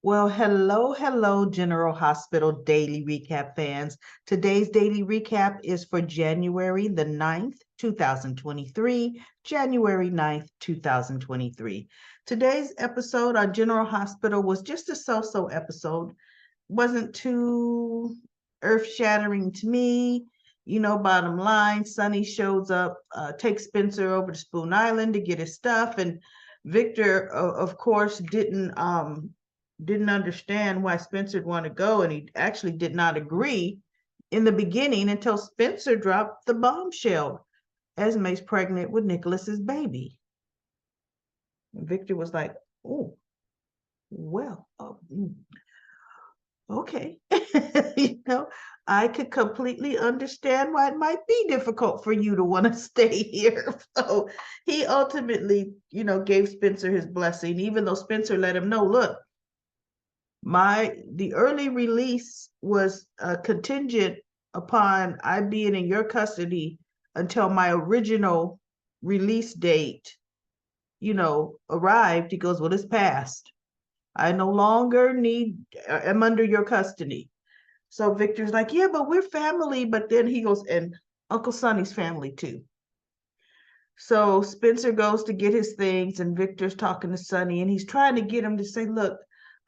Well, hello, General Hospital Daily Recap fans. Today's daily recap is for January the 9th, 2023. January 9th, 2023. Today's episode on General Hospital was just a so-so episode. Wasn't too earth-shattering to me. Bottom line, Sonny shows up, takes Spencer over to Spoon Island to get his stuff, and Victor, of course, didn't understand why Spencer would want to go, and he actually did not agree in the beginning until Spencer dropped the bombshell. Esme's pregnant with Nicholas's baby. And Victor was like, "Oh, well, okay." you know, I could completely understand why it might be difficult for you to want to stay here. So he ultimately, gave Spencer his blessing, even though Spencer let him know, look, the early release was contingent upon I being in your custody until my original release date, arrived. He goes, well, it's past. I no longer am under your custody. So Victor's like, yeah, but we're family. But then he goes, and Uncle Sonny's family too. So Spencer goes to get his things, and Victor's talking to Sonny, and he's trying to get him to say, look,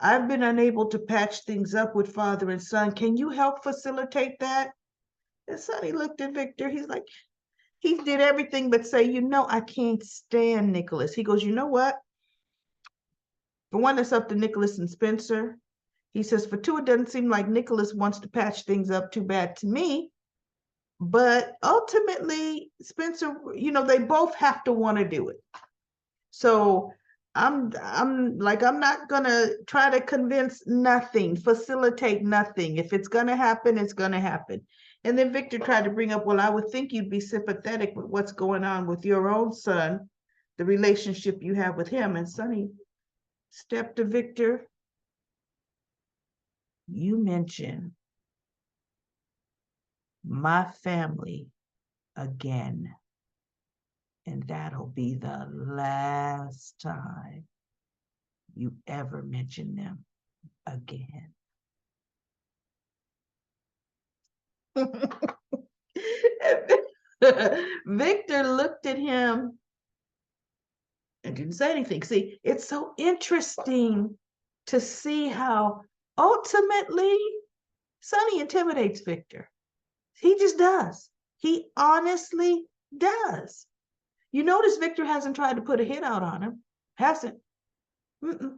I've been unable to patch things up with father and son. Can you help facilitate that? And Sonny looked at Victor. He's like, he did everything but say, I can't stand Nicholas. He goes, you know what? For one, that's up to Nicholas and Spencer. He says, for two, it doesn't seem like Nicholas wants to patch things up too bad to me. But ultimately, Spencer, they both have to want to do it. So I'm not gonna try to convince nothing, facilitate nothing. If it's gonna happen, it's gonna happen. And then Victor tried to bring up, well, I would think you'd be sympathetic with what's going on with your own son, the relationship you have with him. And Sonny stepped to Victor. You mentioned my family again, and that'll be the last time you ever mention them again. Victor looked at him and didn't say anything. See, it's so interesting to see how ultimately Sonny intimidates Victor. He just does. He honestly does. You notice Victor hasn't tried to put a hit out on him. Hasn't. Mm-mm.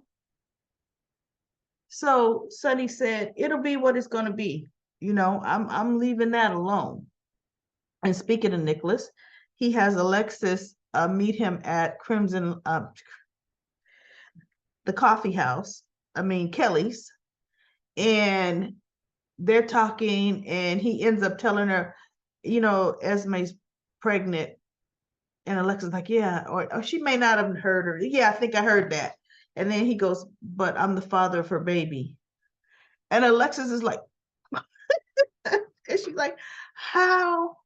So Sonny said, it'll be what it's going to be. I'm leaving that alone. And speaking of Nicholas, he has Alexis meet him at the coffee house. Kelly's. And they're talking, and he ends up telling her, Esme's pregnant. And Alexis like, yeah, or she may not have heard her. Yeah, I think I heard that. And then he goes, but I'm the father of her baby. And Alexis is like, and she's like, how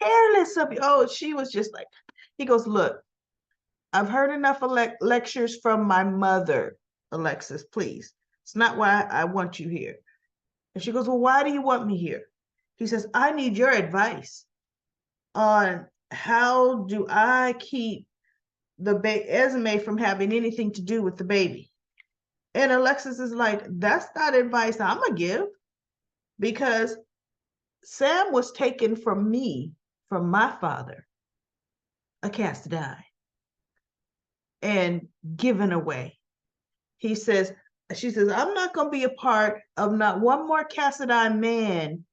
careless of you. Oh, she was just like, he goes, look, I've heard enough lectures from my mother, Alexis, please. It's not why I want you here. And she goes, well, why do you want me here? He says, I need your advice on how do I keep Esme from having anything to do with the baby. And Alexis is like, that's not advice I'm going to give, because Sam was taken from me, from my father, a cast die, and given away. She says, I'm not going to be a part of not one more Cassadine man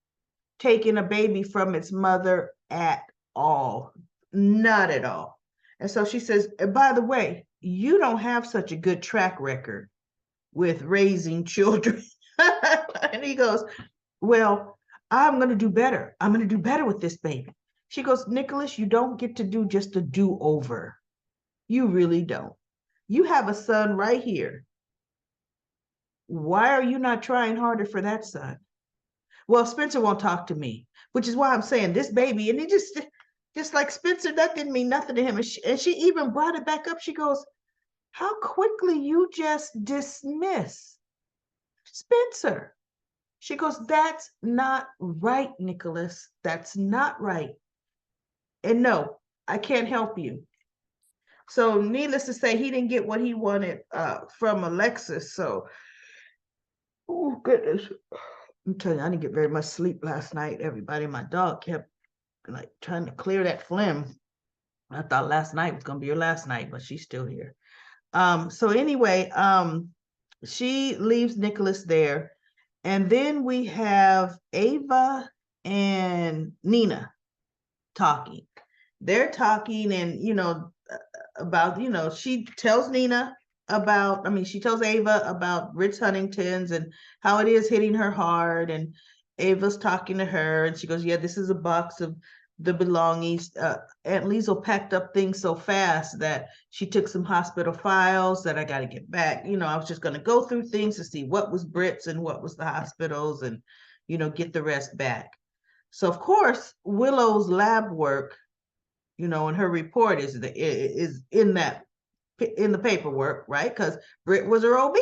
taking a baby from its mother at all. Not at all. And so she says, by the way, you don't have such a good track record with raising children. And he goes, well, I'm going to do better. I'm going to do better with this baby. She goes, Nicholas, you don't get to do just a do-over. You really don't. You have a son right here. Why are you not trying harder for that son? Well, Spencer won't talk to me, which is why I'm saying this baby. And he just like Spencer, that didn't mean nothing to him. And she even brought it back up. She goes, how quickly you just dismiss Spencer. She goes, that's not right, Nicholas. That's not right. And no, I can't help you. So needless to say, he didn't get what he wanted from Alexis. So, oh goodness. I'm telling you, I didn't get very much sleep last night. Everybody, my dog kept like trying to clear that phlegm. I thought last night was gonna be your last night, but she's still here. So anyway, she leaves Nicholas there, and then we have Ava and Nina talking. They're talking, and about, she tells Nina about, I mean, she tells Ava about Rich Huntington's and how it is hitting her hard. And Ava's talking to her, and she goes, yeah, this is a box of the belongings. Aunt Liesel packed up things so fast that she took some hospital files that I got to get back. I was just going to go through things to see what was Brit's and what was the hospital's, and, get the rest back. So, of course, Willow's lab work, and her report is in the paperwork, right? Because Britt was her OB.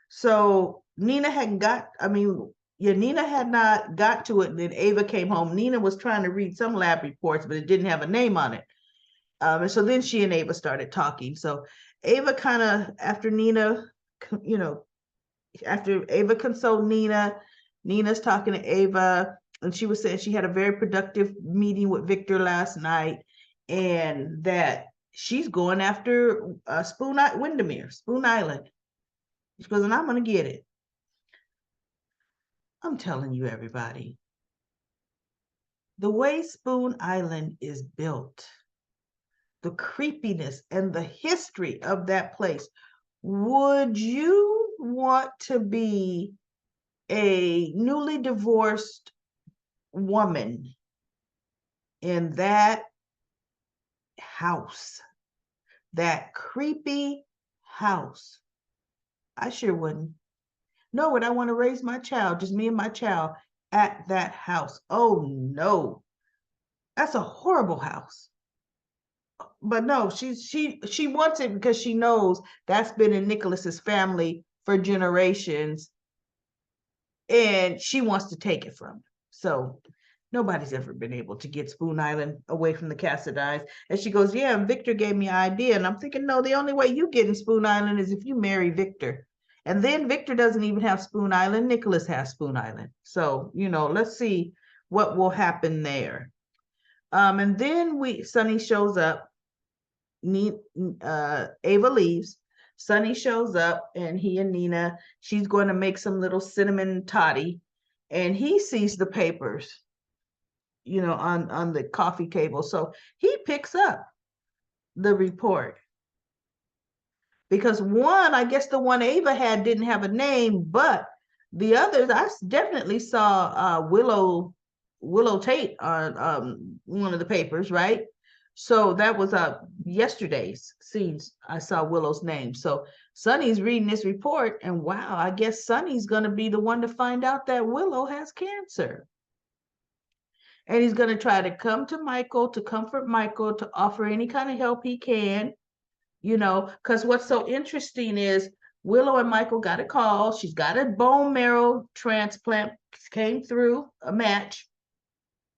So Nina hadn't got, I mean, yeah, Nina had not got to it. And then Ava came home. Nina was trying to read some lab reports, but it didn't have a name on it. And so then she and Ava started talking. So Ava kind of, after Nina, after Ava consoled Nina, Nina's talking to Ava, and she was saying she had a very productive meeting with Victor last night, and that she's going after Spoon Island. She goes, and I'm going to get it. I'm telling you, everybody, the way Spoon Island is built, the creepiness and the history of that place. Would you want to be a newly divorced woman in that house, that creepy house? I sure wouldn't. No, would I want to raise my child, just me and my child, at that house? Oh no, that's a horrible house. But no, she wants it because she knows that's been in Nicholas's family for generations, and she wants to take it from him. So nobody's ever been able to get Spoon Island away from the Cassadines. And she goes, yeah, and Victor gave me an idea. And I'm thinking, no, the only way you get in Spoon Island is if you marry Victor. And then Victor doesn't even have Spoon Island. Nicholas has Spoon Island. So, let's see what will happen there. And then Sonny shows up. Ava leaves. Sonny shows up, and he and Nina, she's going to make some little cinnamon toddy, and he sees the papers, on the coffee table. So he picks up the report, because one, I guess the one Ava had didn't have a name, but the others, I definitely saw Willow Tate on one of the papers, right? So that was yesterday's scenes. I saw Willow's name. So Sonny's reading this report, and wow, I guess Sonny's going to be the one to find out that Willow has cancer. And he's going to try to come to Michael, to comfort Michael, to offer any kind of help he can, because what's so interesting is Willow and Michael got a call. She's got a bone marrow transplant, came through a match.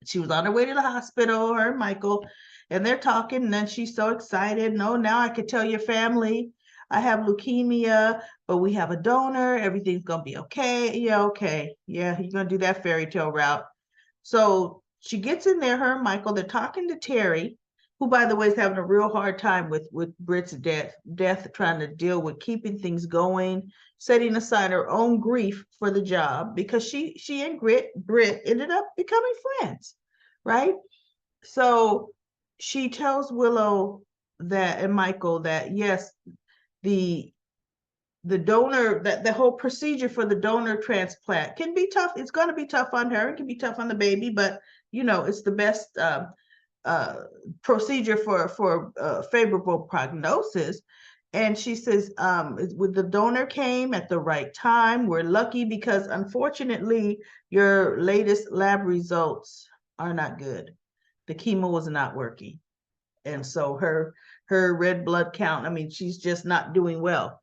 She was on her way to the hospital, her and Michael, and they're talking, and then she's so excited. No, now I can tell your family I have leukemia, but we have a donor. Everything's going to be okay. Yeah, okay. Yeah, you're going to do that fairy tale route. So she gets in there, her and Michael, they're talking to Terry, who, by the way, is having a real hard time with Britt's death, trying to deal with keeping things going, setting aside her own grief for the job, because she and Britt ended up becoming friends, right? So she tells Willow and Michael that, yes, the donor, that the whole procedure for the donor transplant can be tough. It's going to be tough on her. It can be tough on the baby, but it's the best procedure for favorable prognosis. And she says, with the donor came at the right time. We're lucky because unfortunately your latest lab results are not good. The chemo was not working. And so her red blood count, I mean, she's just not doing well.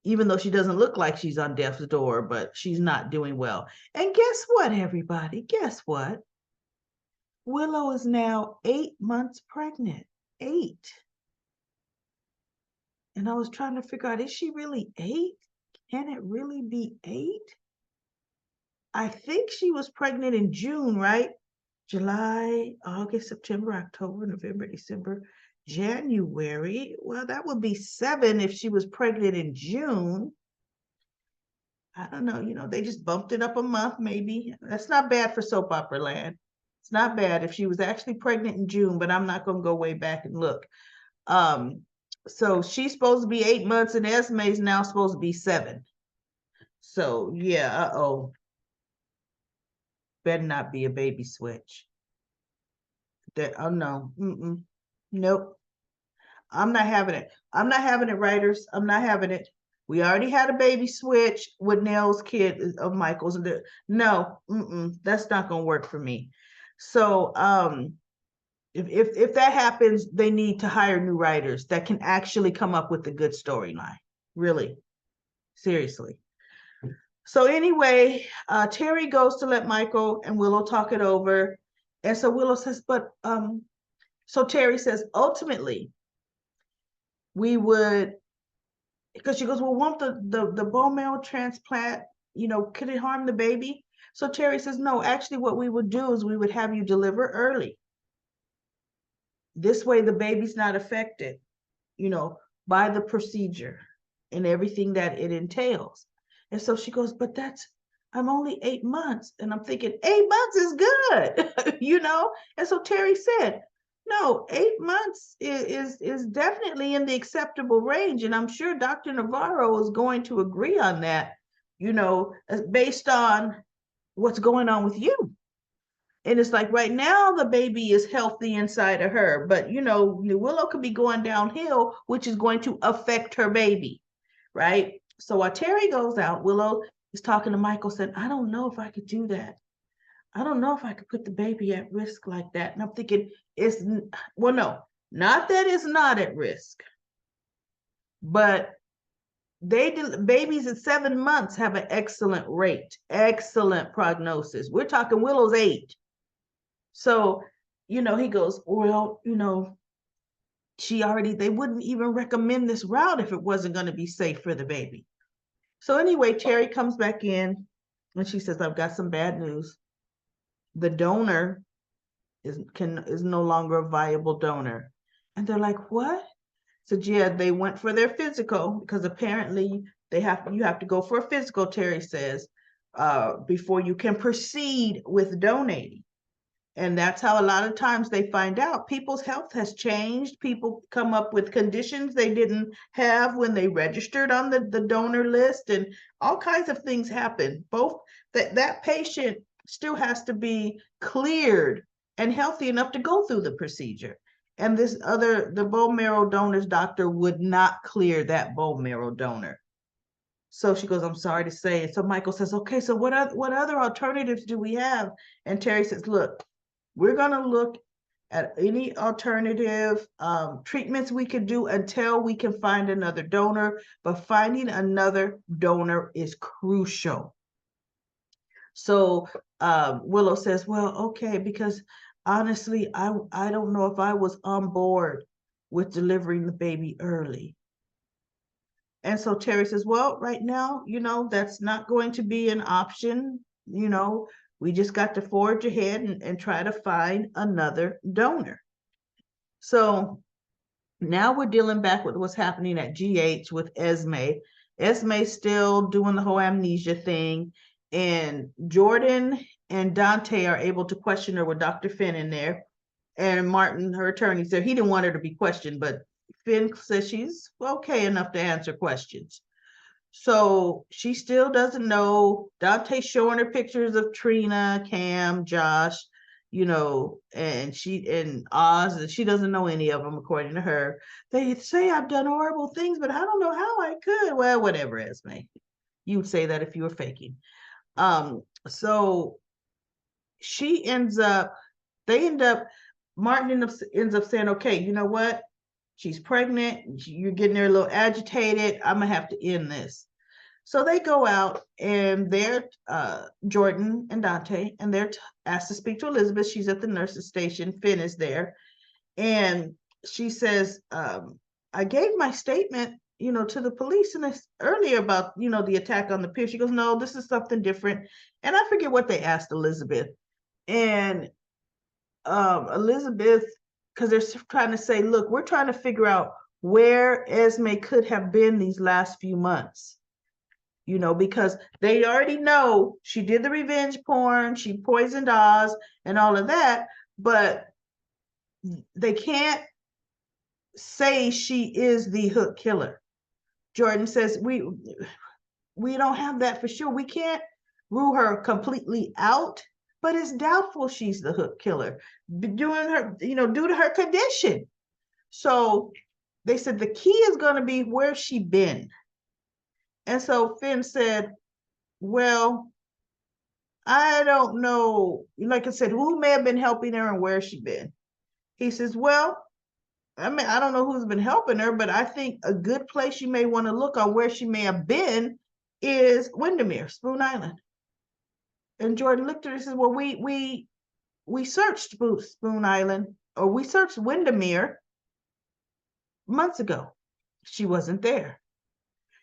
even though she doesn't look like she's on death's door, but she's not doing well. And guess what, everybody? Guess what? Willow is now 8 months pregnant. 8. And I was trying to figure out, is she really 8? Can it really be 8? I think she was pregnant in June, right? July, August, September, October, November, December, January. Well, that would be 7 if she was pregnant in June. I don't know, they just bumped it up a month, maybe. That's not bad for soap opera land. It's not bad if she was actually pregnant in June, but I'm not going to go way back and look. So she's supposed to be 8 months, and Esme's now supposed to be 7. So yeah, better not be a baby switch. Oh no, nope. I'm not having it. I'm not having it, writers. I'm not having it. We already had a baby switch with Nell's kid of Michael's. No, that's not gonna work for me. So if that happens, they need to hire new writers that can actually come up with a good storyline. Really, seriously. So anyway, Terry goes to let Michael and Willow talk it over. And so Willow says, but so Terry says, ultimately, we would, because she goes, well, won't the bone marrow transplant, could it harm the baby? So Terry says, no, actually what we would do is we would have you deliver early. This way the baby's not affected, by the procedure and everything that it entails. And so she goes, but I'm only 8 months. And I'm thinking, 8 months is good, And so Terry said, no, 8 months is definitely in the acceptable range. And I'm sure Dr. Navarro is going to agree on that, based on what's going on with you. And it's like right now the baby is healthy inside of her, but Willow could be going downhill, which is going to affect her baby, right? So while Terry goes out, Willow is talking to Michael, saying, I don't know if I could do that. I don't know if I could put the baby at risk like that. And I'm thinking, no, not that it's not at risk, but babies at 7 months have an excellent rate, excellent prognosis. We're talking Willow's 8. So, he goes, well, they wouldn't even recommend this route if it wasn't going to be safe for the baby. So anyway, Terry comes back in and she says, I've got some bad news. The donor is no longer a viable donor. And they're like, what? So yeah, they went for their physical because apparently you have to go for a physical, Terry says, before you can proceed with donating. And that's how a lot of times they find out people's health has changed. People come up with conditions they didn't have when they registered on the donor list, and all kinds of things happen. Both that patient still has to be cleared and healthy enough to go through the procedure. And the bone marrow donor's doctor would not clear that bone marrow donor. So she goes, I'm sorry to say. So Michael says, okay, so what other alternatives do we have? And Terry says, look, we're going to look at any alternative treatments we could do until we can find another donor, but finding another donor is crucial. So Willow says, well, okay, because honestly, I don't know if I was on board with delivering the baby early. And so Terry says, well, right now, that's not going to be an option. We just got to forge ahead and try to find another donor. So now we're dealing back with what's happening at GH with Esme. Esme's still doing the whole amnesia thing. And Jordan and Dante are able to question her with Dr. Finn in there. And Martin, her attorney, said he didn't want her to be questioned, but Finn says she's okay enough to answer questions. So she still doesn't know. Dante's showing her pictures of Trina, Cam, Josh, and Oz, and she doesn't know any of them, according to her. They say I've done horrible things, but I don't know how I could. Well, whatever, Esme. You would say that if you were faking. So Martin ends up saying, okay, you know what? She's pregnant. You're getting her a little agitated. I'm going to have to end this. So they go out and they're Jordan and Dante, and they're asked to speak to Elizabeth. She's at the nurse's station. Finn is there. And she says, I gave my statement, to the police and earlier about, the attack on the pier. She goes, no, this is something different. And I forget what they asked Elizabeth. And Elizabeth, because they're trying to say, look, we're trying to figure out where Esme could have been these last few months. Because they already know she did the revenge porn, she poisoned Oz and all of that, but they can't say she is the hook killer. Jordan says, we don't have that for sure. We can't rule her completely out, but it's doubtful she's the hook killer due to her condition. So they said the key is going to be where's she been. And so Finn said, well, I don't know. Like I said, who may have been helping her and where's she been? He says, well, I mean, I don't know who's been helping her, but I think a good place you may want to look on where she may have been is Windermere, Spoon Island. And Jordan looked at her and says, well, we searched Spoon Island, or we searched Windermere months ago. She wasn't there.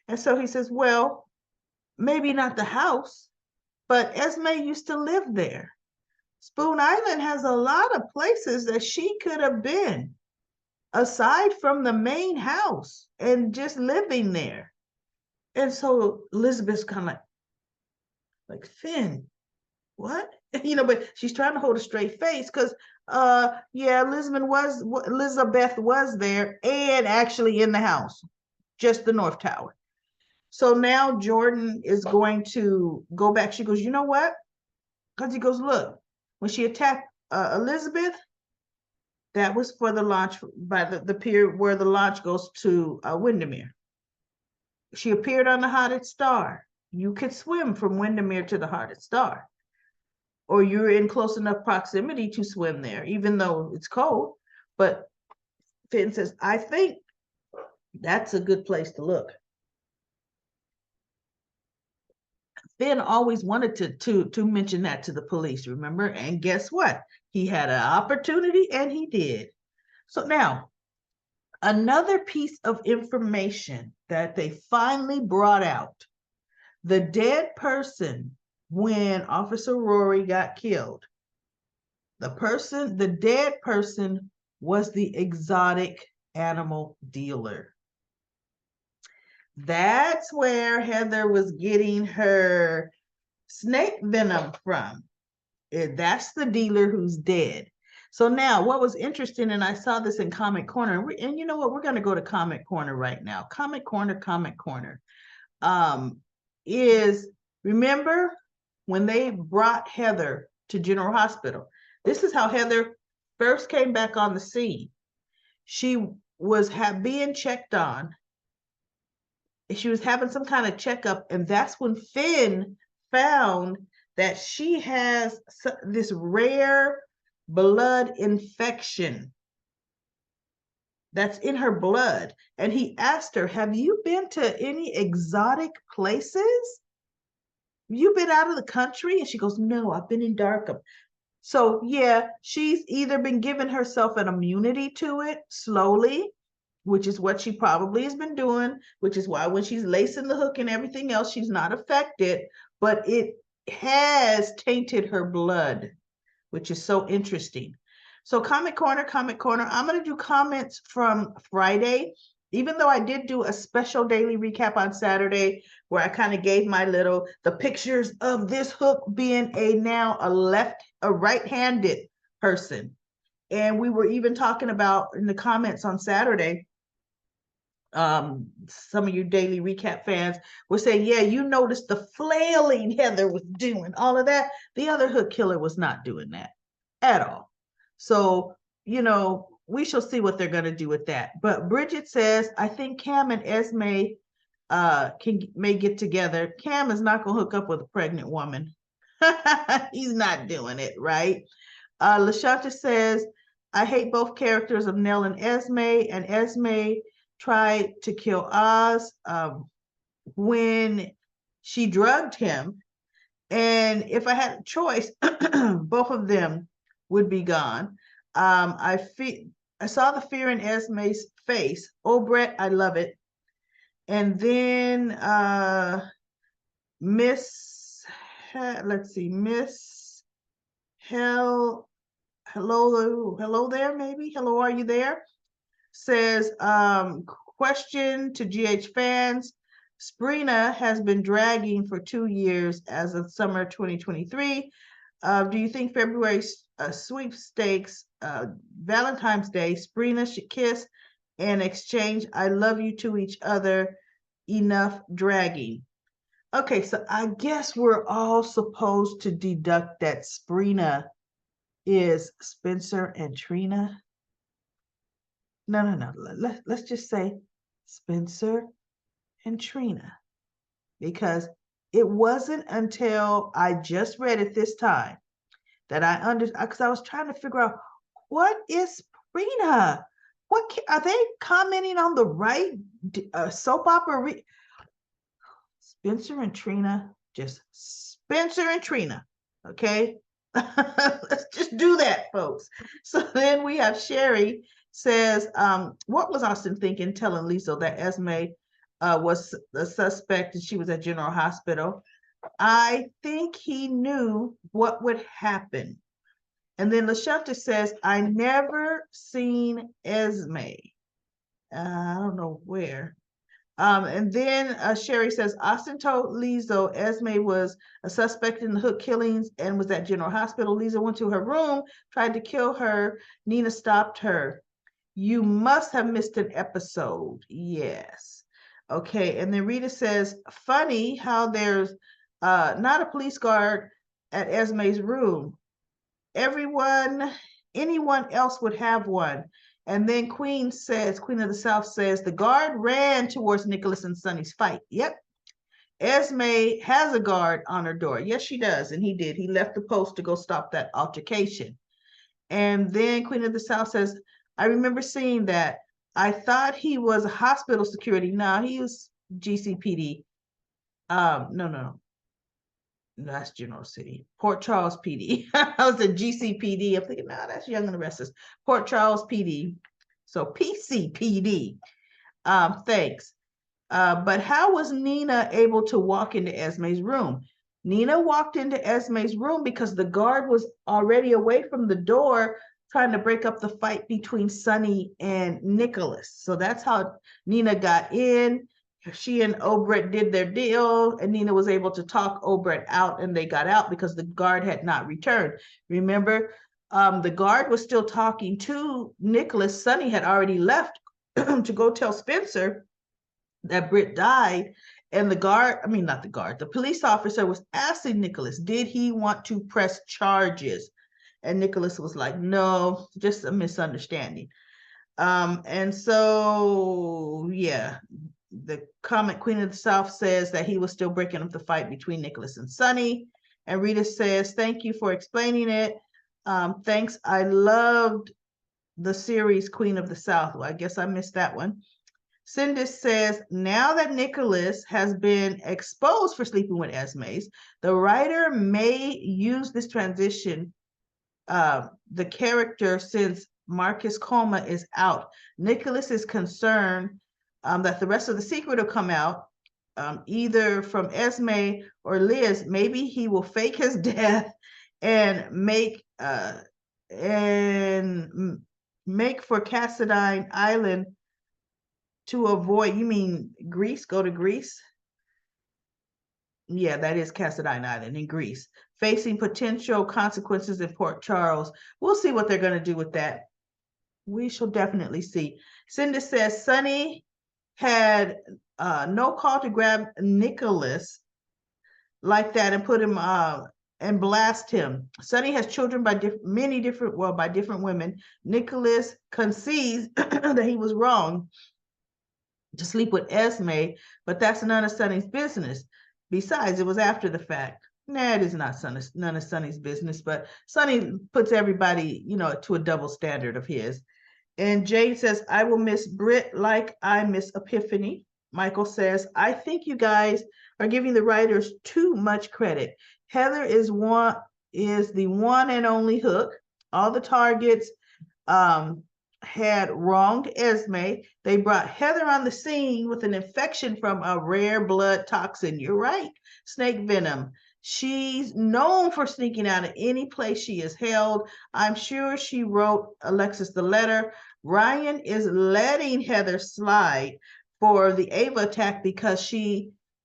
And so he says, well, maybe not the house, but Esme used to live there. Spoon Island has a lot of places that she could have been, aside from the main house and just living there. And so Elizabeth's kind of like Finn, what? But she's trying to hold a straight face because Elizabeth was there and actually in the house, just the North Tower. So now Jordan is going to go back. She goes, you know what? Because he goes, look, when she attacked Elizabeth, that was for the launch by the pier where the launch goes to Windermere. She appeared on the Hottest Star. You could swim from Windermere to the Hottest Star, or you're in close enough proximity to swim there, even though it's cold. But Finn says, I think that's a good place to look. Finn always wanted to mention that to the police, remember? And guess what? He had an opportunity and he did. So now, another piece of information that they finally brought out, the dead person when Officer Rory got killed, the dead person was the exotic animal dealer. That's where Heather was getting her snake venom from. That's the dealer who's dead. So now what was interesting, and I saw this in Comic Corner, and you know what? We're going to go to Comic Corner right now. Comic Corner. Is remember when they brought Heather to General Hospital? This is how Heather first came back on the scene. She was being checked on. She was having some kind of checkup, and that's when Finn found that she has this rare blood infection that's in her blood. And he asked her, have you been to any exotic places? You been out of the country? And she goes, no, I've been in Darkham. So yeah, she's either been giving herself an immunity to it slowly, which is what she probably has been doing, which is why when she's lacing the hook and everything else, she's not affected, but it has tainted her blood, which is so interesting. So Comic Corner. I'm going to do comments from Friday, even though I did do a special daily recap on Saturday where I kind of gave the pictures of this hook being a right-handed person. And we were even talking about in the comments on Saturday, some of you daily recap fans were saying, yeah, you noticed the flailing Heather was doing, all of that. The other hook killer was not doing that at all. So, we shall see what they're going to do with that. But Bridget says, I think Cam and Esme may get together. Cam is not going to hook up with a pregnant woman. He's not doing it, right? LaShanta says, I hate both characters of Nell and Esme tried to kill Oz when she drugged him. And if I had a choice, both of them would be gone. I saw the fear in Esme's face. Oh, Brett, I love it. And then let's see, Miss Hell, hello there, maybe. Hello, are you there? Says, question to GH fans. Sprina has been dragging for 2 years as of summer 2023. Do you think February sweepstakes, Valentine's Day, Sprina should kiss and exchange I love you to each other? Enough dragging. Okay, so I guess we're all supposed to deduct that Sprina is Spencer and Trina. No. Let's just say Spencer and Trina, because it wasn't until I just read it this time that I understood, because I was trying to figure out what is Trina. What are they commenting on the right soap opera? Spencer and Trina, just Spencer and Trina. Okay, let's just do that, folks. So then we have Sherry says, what was Austin thinking telling Lisa that Esme was the suspect and she was at General Hospital? I think he knew what would happen. And then LaShunta says, I never seen Esme. I don't know where. And then Sherry says, Austin told Lizzo Esme was a suspect in the Hook killings and was at General Hospital. Lizzo went to her room, tried to kill her. Nina stopped her. You must have missed an episode. Yes. Okay. And then Rita says, funny how there's not a police guard at Esme's room. Anyone else would have one. And then Queen of the South says, the guard ran towards Nicholas and Sonny's fight. Yep. Esme has a guard on her door. Yes, she does. And he did. He left the post to go stop that altercation. And then Queen of the South says, I remember seeing that. I thought he was hospital security. No, he was GCPD. No. That's General City. Port Charles PD. I was at GCPD. I'm thinking, no, that's Young and the Restless. Port Charles PD. So PCPD. Thanks. But how was Nina able to walk into Esme's room? Nina walked into Esme's room because the guard was already away from the door trying to break up the fight between Sonny and Nicholas. So that's how Nina got in. She and Obret did their deal, and Nina was able to talk Obret out, and they got out because the guard had not returned. Remember, the guard was still talking to Nicholas. Sonny had already left to go tell Spencer that Britt died, and the police officer was asking Nicholas, did he want to press charges? And Nicholas was like, no, just a misunderstanding. And so, yeah, the comment Queen of the South says that he was still breaking up the fight between Nicholas and Sonny. And Rita says, thank you for explaining it. Thanks. I loved the series Queen of the South. Well, I guess I missed that one. Cindy says, now that Nicholas has been exposed for sleeping with Esme's, the writer may use this transition, the character, since Marcus Coma is out. Nicholas is concerned that the rest of the secret will come out, either from Esme or Liz. Maybe he will fake his death and make for Cassadine Island to avoid, you mean Greece, go to Greece? Yeah, that is Cassadine Island in Greece, facing potential consequences in Port Charles. We'll see what they're going to do with that. We shall definitely see. Cindy says Sonny had no call to grab Nicholas like that and put him and blast him. Sonny has children by different women. Nicholas concedes that he was wrong to sleep with Esme, but that's none of Sonny's business. Besides, it was after the fact. Nah, it is not none of Sonny's business, but Sonny puts everybody, to a double standard of his. And Jade says, I will miss Britt like I miss Epiphany. Michael says, I think you guys are giving the writers too much credit. Heather is the one and only hook. All the targets um, had wronged Esme. They brought Heather on the scene with an infection from a rare blood toxin. You're right, snake venom. She's known for sneaking out of any place she is held. I'm sure she wrote Alexis the letter. Ryan is letting Heather slide for the Ava attack because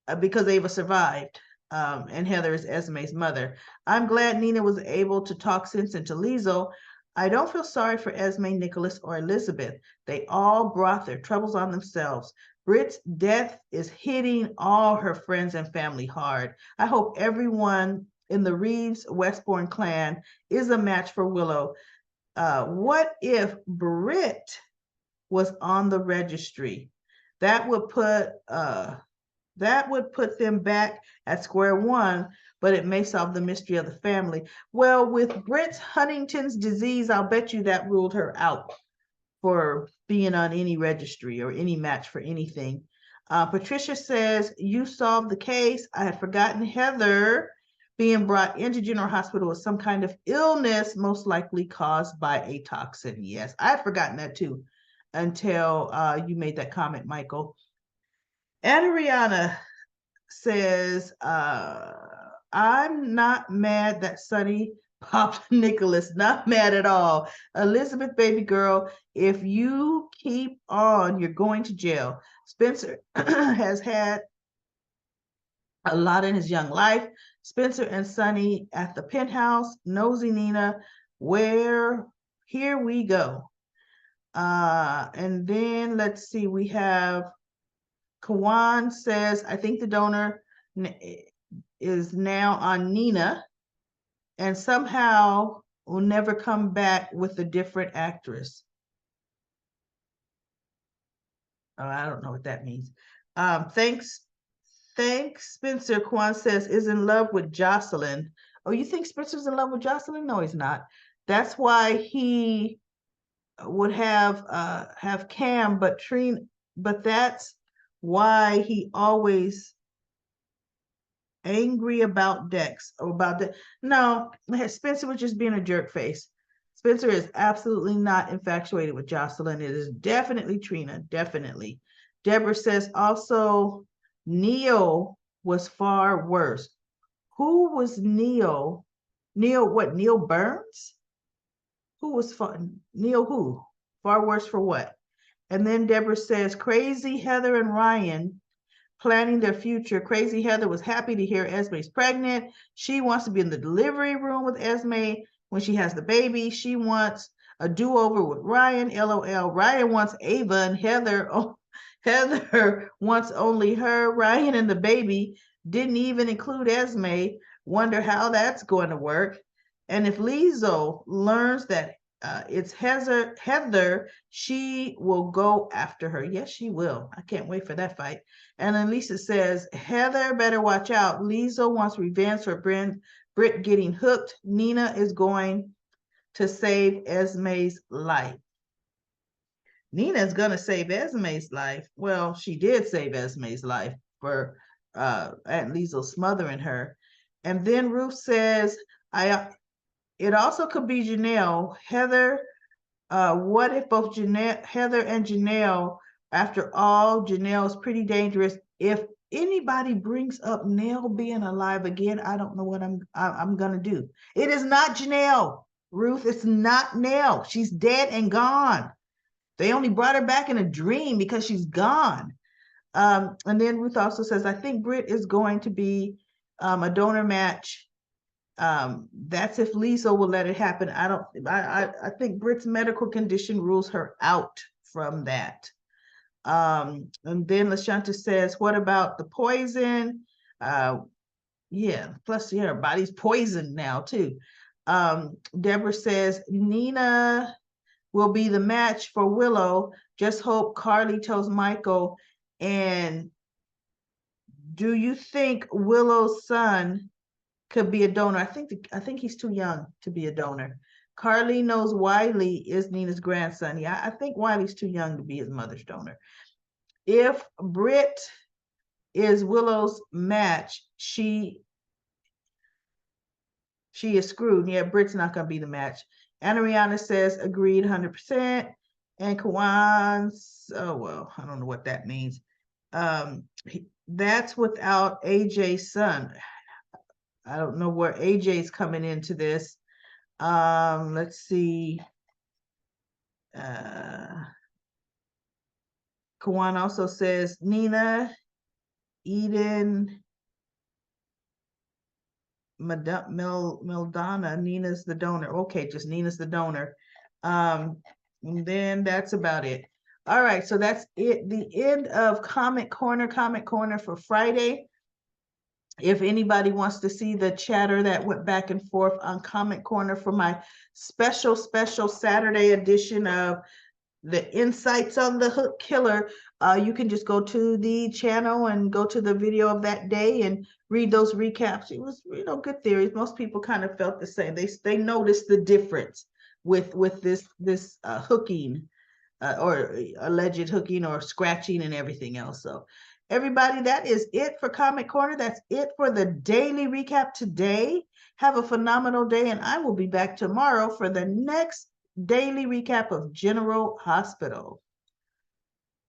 Ava survived. And Heather is Esme's mother. I'm glad Nina was able to talk sense into Liesl. I don't feel sorry for Esme, Nicholas, or Elizabeth. They all brought their troubles on themselves. Britt's death is hitting all her friends and family hard. I hope everyone in the Reeves Westbourne clan is a match for Willow. What if Britt was on the registry? That would put them back at square one, but it may solve the mystery of the family. Well, with Britt's Huntington's disease, I'll bet you that ruled her out for being on any registry or any match for anything. Patricia says, you solved the case. I had forgotten Heather being brought into General Hospital with some kind of illness, most likely caused by a toxin. Yes, I had forgotten that too until you made that comment, Michael. Adriana says, I'm not mad that Sonny popped Nicholas, not mad at all. Elizabeth, baby girl, if you keep on, you're going to jail. Spencer has had a lot in his young life. Spencer and Sonny at the penthouse, nosy Nina, where here we go. And then let's see, we have Kawan says, I think the donor is now on Nina and somehow will never come back with a different actress. Oh, I don't know what that means. Thanks, Spencer. Kwan says is in love with Jocelyn. Oh, you think Spencer's in love with Jocelyn? No, he's not. That's why he would have Cam, but Trina, but that's why he always angry about Dex or about that. No, Spencer was just being a jerk face. Spencer is absolutely not infatuated with Jocelyn. It is definitely Trina, definitely. Deborah says also Neil was far worse. Who was Neil? Neil, what? Neil Burns? Who was fun? Neil who? Far worse for what? And then Deborah says, crazy Heather and Ryan planning their future. Crazy Heather was happy to hear Esme's pregnant. She wants to be in the delivery room with Esme when she has the baby. She wants a do-over with Ryan, LOL. Ryan wants Ava and Heather. Oh, Heather wants only her. Ryan and the baby didn't even include Esme. Wonder how that's going to work. And if Liesl learns that it's Heather, she will go after her. Yes, she will. I can't wait for that fight. And then Lisa says, Heather better watch out. Liesl wants revenge for Britt getting hooked. Nina is going to save Esme's life. Nina's going to save Esme's life. Well, she did save Esme's life for Aunt Liesl smothering her. And then Ruth says, it also could be Janelle. Heather, what if both Heather and Janelle, after all, Janelle is pretty dangerous. If anybody brings up Nell being alive again, I don't know what I'm gonna do. It is not Janelle, Ruth. It's not Nell. She's dead and gone. They only brought her back in a dream because she's gone. And then Ruth also says, I think Britt is going to be a donor match. That's if Liesl will let it happen. I think Britt's medical condition rules her out from that. And then Lashanta says, what about the poison? Yeah, plus her body's poisoned now too. Deborah says Nina will be the match for Willow. Just hope Carly tells Michael. And do you think Willow's son could be a donor. I think he's too young to be a donor. Carly knows Wiley is Nina's grandson. Yeah, I think Wiley's too young to be his mother's donor. If Britt is Willow's match, she is screwed. Yeah, Britt's not going to be the match. Anna Rihanna says agreed 100%. And Kawan's, oh, well, I don't know what that means. That's without AJ's son. I don't know where AJ's coming into this. Let's see. Kawan also says Nina, Eden, Mildana, Nina's the donor. Okay, just Nina's the donor. And then that's about it. All right, so that's it. The end of Comment Corner for Friday. If anybody wants to see the chatter that went back and forth on Comment Corner for my special Saturday edition of the Insights on the Hook Killer, you can just go to the channel and go to the video of that day and read those recaps. It was, good theories. Most people kind of felt the same. They noticed the difference with this hooking or alleged hooking or scratching and everything else. So everybody, that is it for Comment Corner. That's it for the daily recap today. Have a phenomenal day, and I will be back tomorrow for the next daily recap of General Hospital.